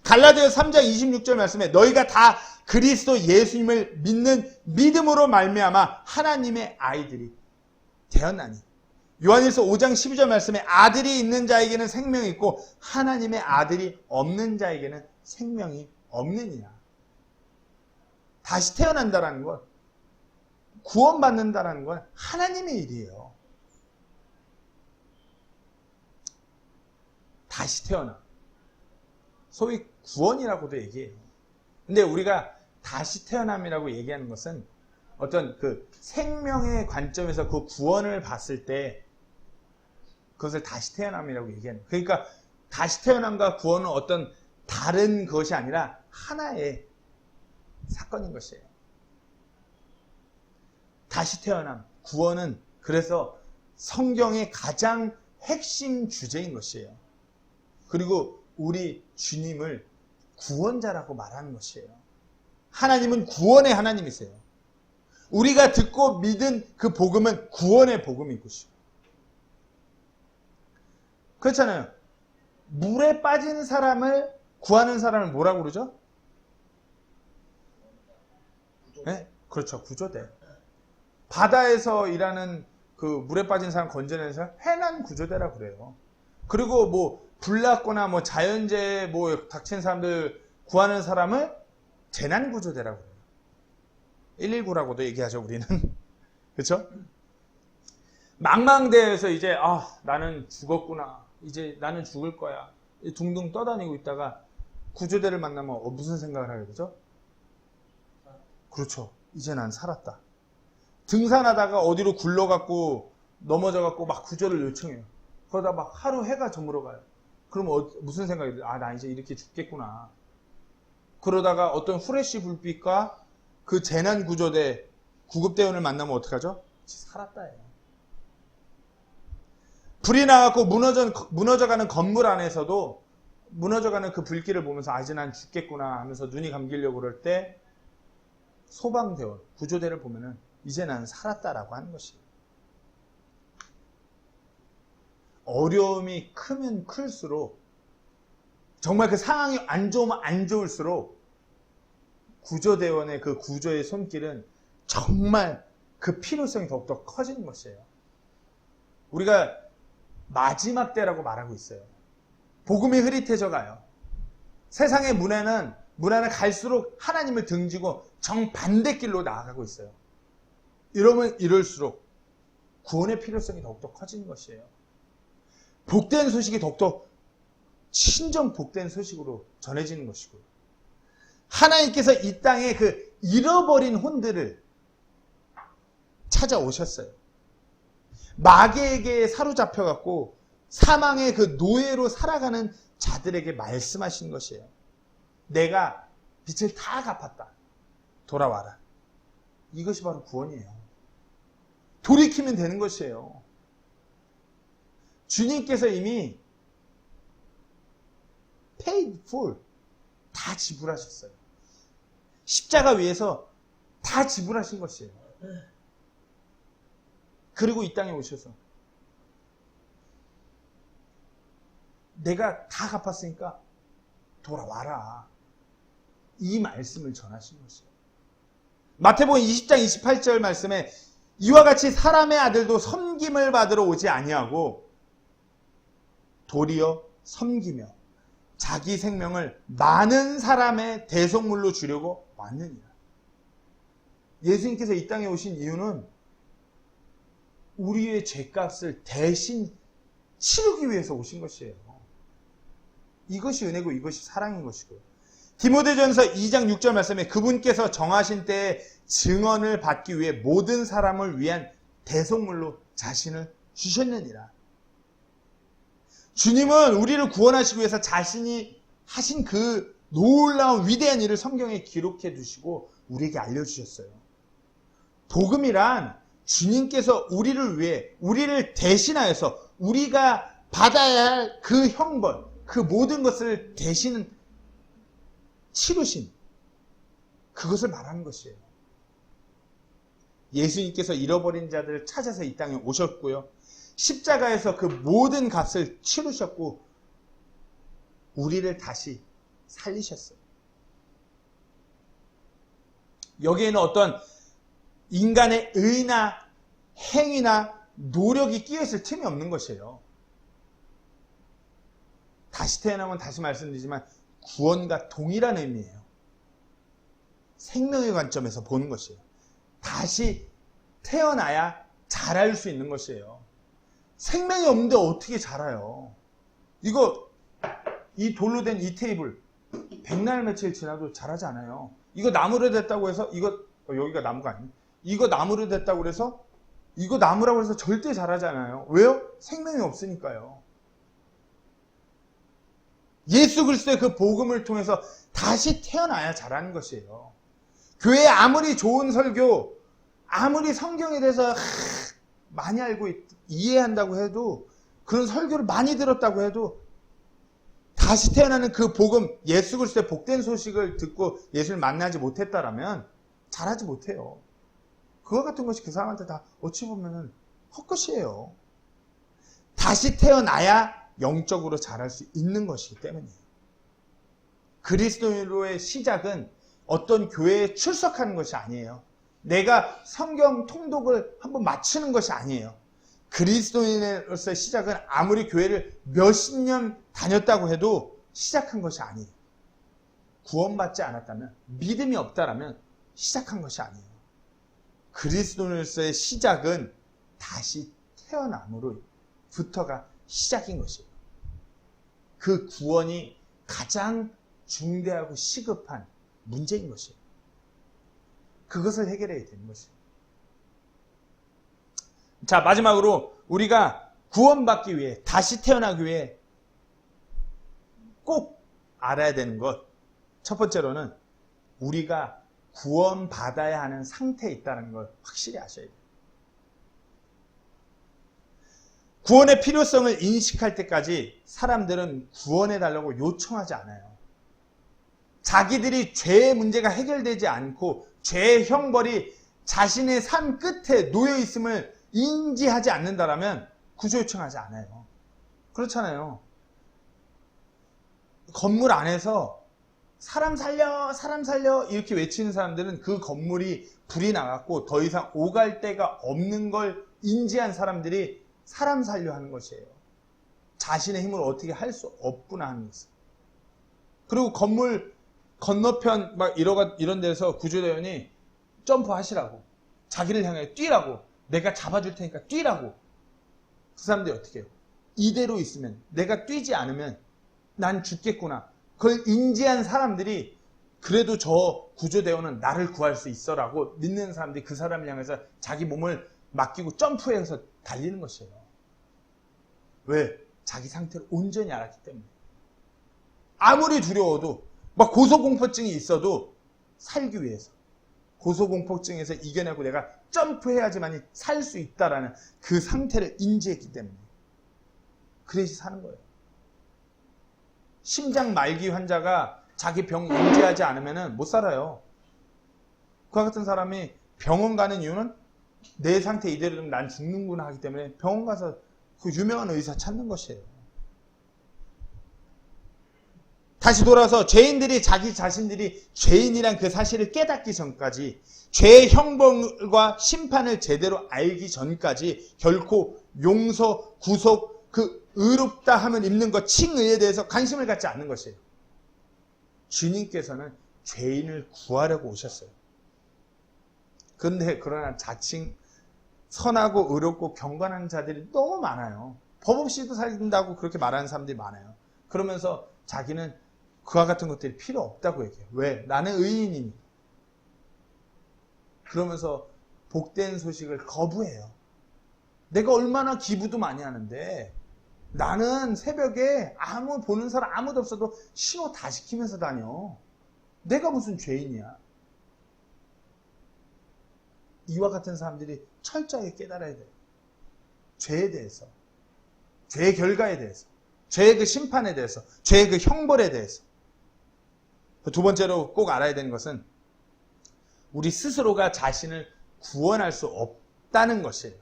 갈라디아 3장 26절 말씀에 너희가 다 그리스도 예수님을 믿는 믿음으로 말미암아 하나님의 아이들이 되었나니. 요한일서 5장 12절 말씀에 아들이 있는 자에게는 생명이 있고 하나님의 아들이 없는 자에게는 생명이 없느니라. 다시 태어난다라는 건, 구원받는다라는 건 하나님의 일이에요. 다시 태어나. 소위 구원이라고도 얘기해요. 근데 우리가 다시 태어남이라고 얘기하는 것은 어떤 그 생명의 관점에서 그 구원을 봤을 때 그것을 다시 태어남이라고 얘기하는 거예요. 그러니까 다시 태어남과 구원은 어떤 다른 것이 아니라 하나의 사건인 것이에요. 다시 태어남, 구원은 그래서 성경의 가장 핵심 주제인 것이에요. 그리고 우리 주님을 구원자라고 말하는 것이에요. 하나님은 구원의 하나님이세요. 우리가 듣고 믿은 그 복음은 구원의 복음인 것이고. 그렇잖아요. 물에 빠진 사람을 구하는 사람을 뭐라고 그러죠? 네? 그렇죠. 구조대. 바다에서 일하는 그 물에 빠진 사람 건져내는 사람 해난 구조대라고 그래요. 그리고 뭐 불났거나 뭐 자연재해 뭐 닥친 사람들 구하는 사람을 재난구조대라고 해요. 119라고도 얘기하죠, 우리는. 그렇죠? 망망대해에서 이제 나는 죽었구나. 이제 나는 죽을 거야. 둥둥 떠다니고 있다가 구조대를 만나면 무슨 생각을 하게 되죠? 그렇죠. 이제 난 살았다. 등산하다가 어디로 굴러갖고 넘어져갖고 막 구조를 요청해요. 그러다 막 하루 해가 저물어 가요. 그럼 무슨 생각이 들어요? 나 이제 이렇게 죽겠구나. 그러다가 어떤 후레쉬 불빛과 그 재난구조대 구급대원을 만나면 어떡하죠? 살았다예요. 불이 나갖고 무너져가는 건물 안에서도 무너져가는 그 불길을 보면서 이제 난 죽겠구나 하면서 눈이 감기려고 그럴 때 소방대원, 구조대를 보면은 이제 난 살았다라고 하는 것이에요. 어려움이 크면 클수록 정말 그 상황이 안 좋으면 안 좋을수록 구조대원의 그 구조의 손길은 정말 그 필요성이 더욱더 커지는 것이에요. 우리가 마지막 때라고 말하고 있어요. 복음이 흐릿해져 가요. 세상의 문화는 갈수록 하나님을 등지고 정반대 길로 나아가고 있어요. 이러면 이럴수록 구원의 필요성이 더욱더 커지는 것이에요. 복된 소식이 더욱더 친정 복된 소식으로 전해지는 것이고요. 하나님께서 이 땅에 그 잃어버린 혼들을 찾아오셨어요. 마귀에게 사로잡혀갖고 사망의 그 노예로 살아가는 자들에게 말씀하시는 것이에요. 내가 빚을 다 갚았다. 돌아와라. 이것이 바로 구원이에요. 돌이키면 되는 것이에요. 주님께서 이미 paid full 다 지불하셨어요. 십자가 위에서 다 지불하신 것이에요. 그리고 이 땅에 오셔서 내가 다 갚았으니까 돌아와라. 이 말씀을 전하신 것이에요. 마태복음 20장 28절 말씀에 이와 같이 사람의 아들도 섬김을 받으러 오지 아니하고 도리어 섬기며 자기 생명을 많은 사람의 대속물로 주려고 왔느니라. 예수님께서 이 땅에 오신 이유는 우리의 죄값을 대신 치르기 위해서 오신 것이에요. 이것이 은혜고 이것이 사랑인 것이고요. 디모데전서 2장 6절 말씀에 그분께서 정하신 때에 증언을 받기 위해 모든 사람을 위한 대속물로 자신을 주셨느니라. 주님은 우리를 구원하시기 위해서 자신이 하신 그 놀라운 위대한 일을 성경에 기록해 두시고 우리에게 알려주셨어요. 복음이란 주님께서 우리를 위해, 우리를 대신하여서 우리가 받아야 할 그 형벌, 그 모든 것을 대신 치르신 그것을 말하는 것이에요. 예수님께서 잃어버린 자들을 찾아서 이 땅에 오셨고요. 십자가에서 그 모든 값을 치르셨고 우리를 다시 살리셨어요. 여기에는 어떤 인간의 의나 행위나 노력이 끼어있을 틈이 없는 것이에요. 다시 태어나면 다시 말씀드리지만 구원과 동일한 의미예요. 생명의 관점에서 보는 것이에요. 다시 태어나야 자랄 수 있는 것이에요. 생명이 없는데 어떻게 자라요? 이 돌로 된 이 테이블 100날 며칠 지나도 자라지 않아요. 이거 나무로 됐다고 해서 여기가 나무가 아니에요. 이거 나무로 됐다고 해서 이거 나무라고 해서 절대 자라지 않아요. 왜요? 생명이 없으니까요. 예수 그리스도의 그 복음을 통해서 다시 태어나야 자라는 것이에요. 교회에 아무리 좋은 설교, 아무리 성경에 대해서 많이 알고 이해한다고 해도, 그런 설교를 많이 들었다고 해도 다시 태어나는 그 복음, 예수 그리스도의 복된 소식을 듣고 예수를 만나지 못했다라면 자라지 못해요. 그와 같은 것이 그 사람한테 다 어찌 보면 헛것이에요. 다시 태어나야 영적으로 자랄 수 있는 것이기 때문이에요. 그리스도인으로의 시작은 어떤 교회에 출석하는 것이 아니에요. 내가 성경 통독을 한번 마치는 것이 아니에요. 그리스도인으로서의 시작은 아무리 교회를 몇십 년 다녔다고 해도 시작한 것이 아니에요. 구원받지 않았다면, 믿음이 없다라면 시작한 것이 아니에요. 그리스도인으로서의 시작은 다시 태어남으로부터가 시작인 것이에요. 그 구원이 가장 중대하고 시급한 문제인 것이에요. 그것을 해결해야 되는 것이에요. 자, 마지막으로 우리가 구원받기 위해, 다시 태어나기 위해 꼭 알아야 되는 것, 첫 번째로는 우리가 구원받아야 하는 상태에 있다는 걸 확실히 아셔야 돼요. 구원의 필요성을 인식할 때까지 사람들은 구원해달라고 요청하지 않아요. 자기들이 죄의 문제가 해결되지 않고 죄의 형벌이 자신의 삶 끝에 놓여 있음을 인지하지 않는다라면 구조 요청하지 않아요. 그렇잖아요. 건물 안에서 사람 살려, 사람 살려 이렇게 외치는 사람들은 그 건물이 불이 나갔고 더 이상 오갈 데가 없는 걸 인지한 사람들이 사람 살려 하는 것이에요. 자신의 힘으로 어떻게 할 수 없구나 하는 것을. 그리고 건물 건너편 막 이런 데서 구조대원이 점프하시라고, 자기를 향해 뛰라고, 내가 잡아줄 테니까 뛰라고. 그 사람들이 어떻게 해요? 이대로 있으면, 내가 뛰지 않으면 난 죽겠구나. 그걸 인지한 사람들이 그래도 저 구조대원은 나를 구할 수 있어라고 믿는 사람들이 그 사람을 향해서 자기 몸을 맡기고 점프해서 달리는 것이에요. 왜? 자기 상태를 온전히 알았기 때문에. 아무리 두려워도, 막 고소공포증이 있어도 살기 위해서, 고소공포증에서 이겨내고 내가 점프해야지만 살 수 있다라는 그 상태를 인지했기 때문에 그래서 사는 거예요. 심장 말기 환자가 자기 병 인지하지 않으면 못 살아요. 그와 같은 사람이 병원 가는 이유는 내 상태 이대로 되면 난 죽는구나 하기 때문에 병원 가서 그 유명한 의사 찾는 것이에요. 다시 돌아서 죄인들이 자기 자신들이 죄인이란 그 사실을 깨닫기 전까지, 죄의 형벌과 심판을 제대로 알기 전까지 결코 용서, 구속, 그 의롭다 하면 입는 것, 칭의에 대해서 관심을 갖지 않는 것이에요. 주님께서는 죄인을 구하려고 오셨어요. 그러나 자칭 선하고 의롭고 경건한 자들이 너무 많아요. 법 없이도 살린다고 그렇게 말하는 사람들이 많아요. 그러면서 자기는 그와 같은 것들이 필요 없다고 얘기해요. 왜? 나는 의인이니. 그러면서 복된 소식을 거부해요. 내가 얼마나 기부도 많이 하는데 나는 새벽에 보는 사람 아무도 없어도 신호 다 시키면서 다녀. 내가 무슨 죄인이야. 이와 같은 사람들이 철저하게 깨달아야 돼요. 죄에 대해서, 죄의 결과에 대해서, 죄의 그 심판에 대해서, 죄의 그 형벌에 대해서. 두 번째로 꼭 알아야 되는 것은 우리 스스로가 자신을 구원할 수 없다는 것이에요.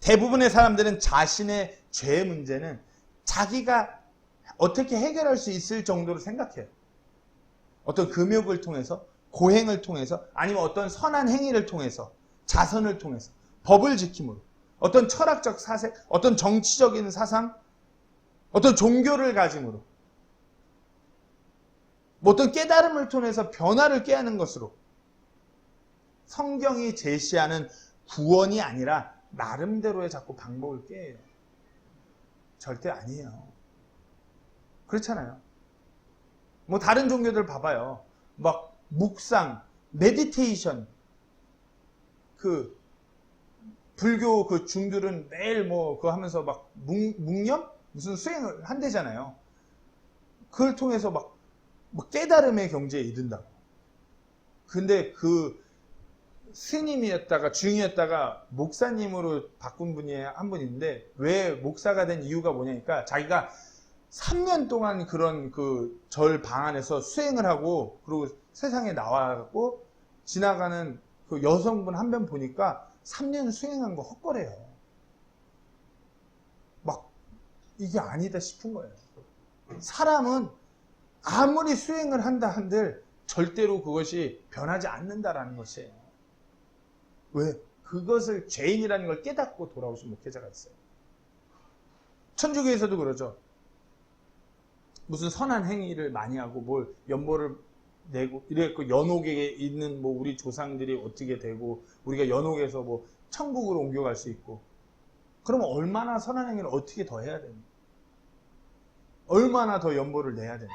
대부분의 사람들은 자신의 죄의 문제는 자기가 어떻게 해결할 수 있을 정도로 생각해요. 어떤 금욕을 통해서, 고행을 통해서, 아니면 어떤 선한 행위를 통해서, 자선을 통해서, 법을 지킴으로, 어떤 철학적 사색, 어떤 정치적인 사상, 어떤 종교를 가짐으로, 어떤 깨달음을 통해서 변화를 꾀하는 것으로 성경이 제시하는 구원이 아니라 나름대로의 자꾸 방법을 꾀해요. 절대 아니에요. 그렇잖아요. 뭐 다른 종교들 봐봐요. 막 묵상, 메디테이션, 그 불교 그 중들은 매일 뭐 그거 하면서 막 묵념? 무슨 수행을 한대잖아요. 그걸 통해서 막 깨달음의 경지에 이른다고. 근데 그 스님이었다가 중이었다가 목사님으로 바꾼 분이 한 분 있는데 왜 목사가 된 이유가 뭐냐니까 자기가 3년 동안 그런 그 절 방 안에서 수행을 하고 그리고 세상에 나와갖고 지나가는 그 여성분 한 명 보니까 3년 수행한 거 헛거래요. 막 이게 아니다 싶은 거예요. 사람은 아무리 수행을 한다 한들 절대로 그것이 변하지 않는다라는 것이에요. 왜? 그것을 죄인이라는 걸 깨닫고 돌아오신 목회자가 있어요. 천주교에서도 그러죠. 무슨 선한 행위를 많이 하고 뭘 연보를 내고 이랬고 연옥에 있는 뭐 우리 조상들이 어떻게 되고 우리가 연옥에서 뭐 천국으로 옮겨갈 수 있고 그러면 얼마나 선한 행위를 어떻게 더 해야 됩니까? 얼마나 더 연보를 내야 됩니까?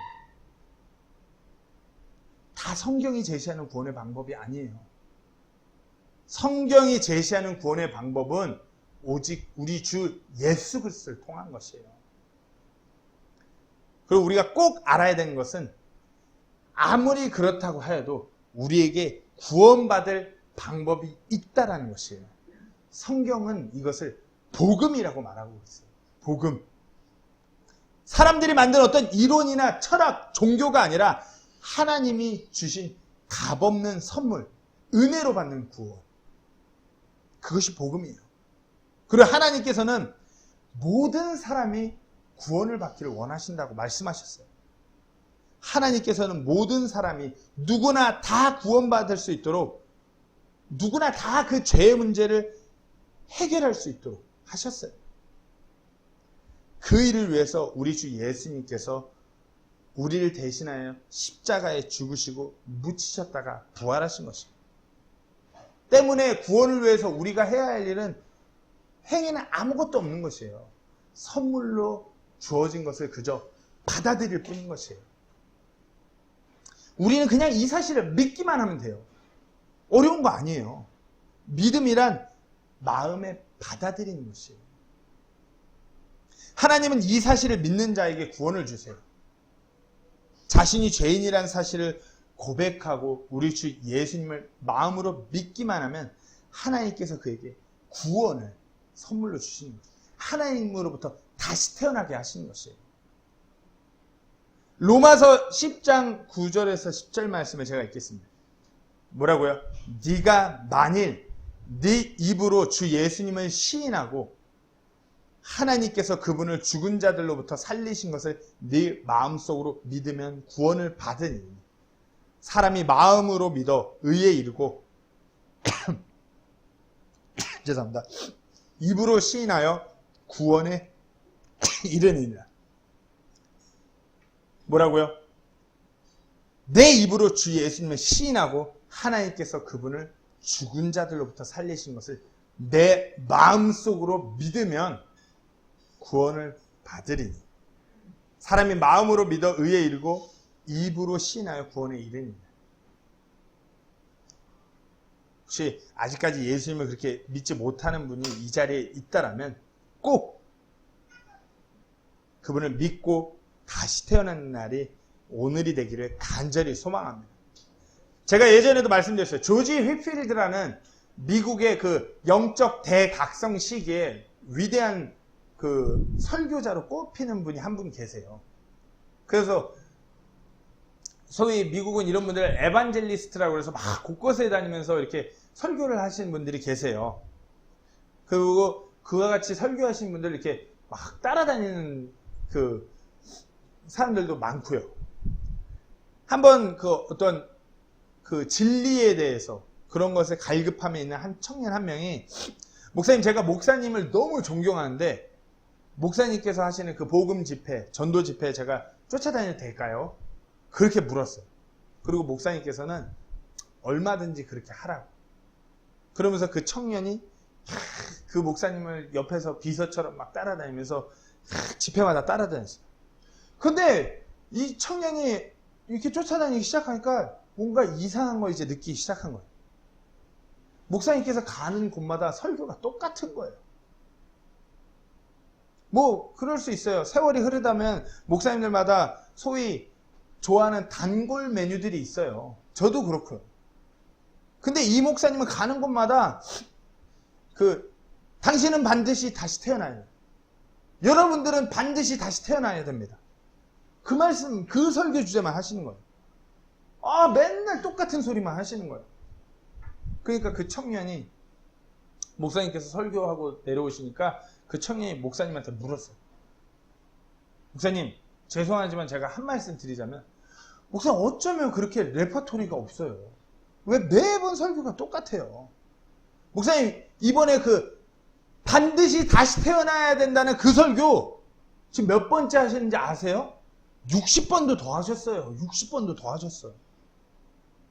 다 성경이 제시하는 구원의 방법이 아니에요. 성경이 제시하는 구원의 방법은 오직 우리 주 예수 그리스도를 통한 것이에요. 그리고 우리가 꼭 알아야 되는 것은 아무리 그렇다고 하여도 우리에게 구원받을 방법이 있다라는 것이에요. 성경은 이것을 복음이라고 말하고 있어요. 복음. 사람들이 만든 어떤 이론이나 철학, 종교가 아니라 하나님이 주신 값없는 선물, 은혜로 받는 구원. 그것이 복음이에요. 그리고 하나님께서는 모든 사람이 구원을 받기를 원하신다고 말씀하셨어요. 하나님께서는 모든 사람이 누구나 다 구원받을 수 있도록 누구나 다 그 죄의 문제를 해결할 수 있도록 하셨어요. 그 일을 위해서 우리 주 예수님께서 우리를 대신하여 십자가에 죽으시고 묻히셨다가 부활하신 것입니다. 때문에 구원을 위해서 우리가 해야 할 일은 행위는 아무것도 없는 것이에요. 선물로 주어진 것을 그저 받아들일 뿐인 것이에요. 우리는 그냥 이 사실을 믿기만 하면 돼요. 어려운 거 아니에요. 믿음이란 마음에 받아들이는 것이에요. 하나님은 이 사실을 믿는 자에게 구원을 주세요. 자신이 죄인이라는 사실을 고백하고 우리 주 예수님을 마음으로 믿기만 하면 하나님께서 그에게 구원을 선물로 주시는 거예요. 하나님으로부터 다시 태어나게 하시는 것이에요. 로마서 10장 9절에서 10절 말씀을 제가 읽겠습니다. 뭐라고요? 네가 만일 네 입으로 주 예수님을 시인하고 하나님께서 그분을 죽은 자들로부터 살리신 것을 네 마음속으로 믿으면 구원을 받으니 사람이 마음으로 믿어 의에 이르고 죄송합니다. 입으로 시인하여 구원에 이르니라. 뭐라고요? 내 입으로 주 예수님을 시인하고 하나님께서 그분을 죽은 자들로부터 살리신 것을 내 마음속으로 믿으면 구원을 받으리니. 사람이 마음으로 믿어 의에 이르고 입으로 시인하여 구원에 이르니라. 혹시 아직까지 예수님을 그렇게 믿지 못하는 분이 이 자리에 있다라면 꼭 그분을 믿고 다시 태어나는 날이 오늘이 되기를 간절히 소망합니다. 제가 예전에도 말씀드렸어요. 조지 휘필드라는 미국의 그 영적 대각성 시기에 위대한 그 설교자로 꼽히는 분이 한 분 계세요. 그래서 소위 미국은 이런 분들 에반젤리스트라고 해서 막 곳곳에 다니면서 이렇게 설교를 하시는 분들이 계세요. 그리고 그와 같이 설교하시는 분들 이렇게 막 따라다니는 그 사람들도 많고요. 한번 그 어떤 그 진리에 대해서 그런 것에 갈급함에 있는 한 청년 한 명이 목사님, 제가 목사님을 너무 존경하는데 목사님께서 하시는 그 복음 집회, 전도 집회에 제가 쫓아다녀도 될까요? 그렇게 물었어요. 그리고 목사님께서는 얼마든지 그렇게 하라고. 그러면서 그 청년이 그 목사님을 옆에서 비서처럼 막 따라다니면서 집회마다 따라다녔어요. 근데 이 청년이 이렇게 쫓아다니기 시작하니까 뭔가 이상한 걸 이제 느끼기 시작한 거예요. 목사님께서 가는 곳마다 설교가 똑같은 거예요. 뭐 그럴 수 있어요. 세월이 흐르다면 목사님들마다 소위 좋아하는 단골 메뉴들이 있어요. 저도 그렇고요. 근데 이 목사님은 가는 곳마다 당신은 반드시 다시 태어나야 돼요. 여러분들은 반드시 다시 태어나야 됩니다. 그 말씀, 그 설교 주제만 하시는 거예요. 맨날 똑같은 소리만 하시는 거예요. 그러니까 그 청년이 목사님께서 설교하고 내려오시니까 그 청년이 목사님한테 물었어요. 목사님, 죄송하지만 제가 한 말씀 드리자면 목사님 어쩌면 그렇게 레퍼토리가 없어요. 왜 매번 설교가 똑같아요? 목사님, 이번에 반드시 다시 태어나야 된다는 그 설교 지금 몇 번째 하시는지 아세요? 60번도 더 하셨어요. 60번도 더 하셨어요.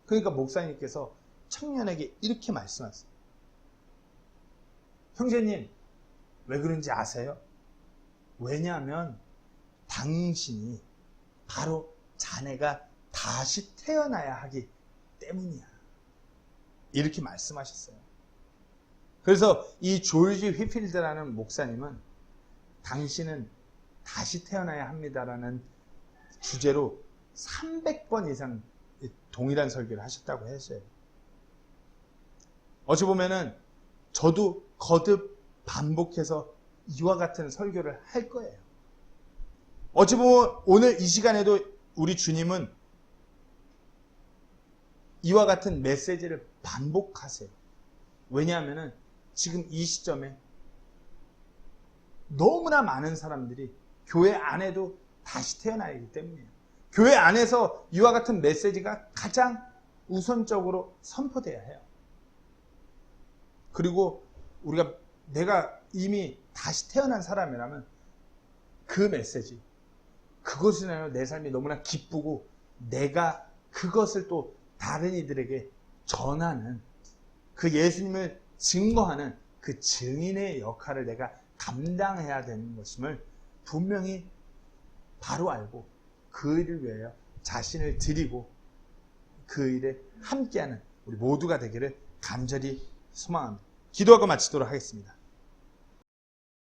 그러니까 목사님께서 청년에게 이렇게 말씀하세요. 형제님, 왜 그런지 아세요? 왜냐하면 당신이 바로 자네가 다시 태어나야 하기 때문이야. 이렇게 말씀하셨어요. 그래서 이 조지 휘필드라는 목사님은 당신은 다시 태어나야 합니다라는 주제로 300번 이상 동일한 설교를 하셨다고 했어요. 어찌 보면은 저도 거듭 반복해서 이와 같은 설교를 할 거예요. 어찌 보면 오늘 이 시간에도 우리 주님은 이와 같은 메시지를 반복하세요. 왜냐하면은 지금 이 시점에 너무나 많은 사람들이 교회 안에도 다시 태어나야 하기 때문이에요. 교회 안에서 이와 같은 메시지가 가장 우선적으로 선포돼야 해요. 그리고 내가 이미 다시 태어난 사람이라면 그 메시지, 그것을 인하여 내 삶이 너무나 기쁘고 내가 그것을 또 다른 이들에게 전하는, 그 예수님을 증거하는 그 증인의 역할을 내가 감당해야 되는 것임을 분명히 바로 알고 그 일을 위하여 자신을 드리고 그 일에 함께하는 우리 모두가 되기를 간절히 소망합니다. 기도하고 마치도록 하겠습니다.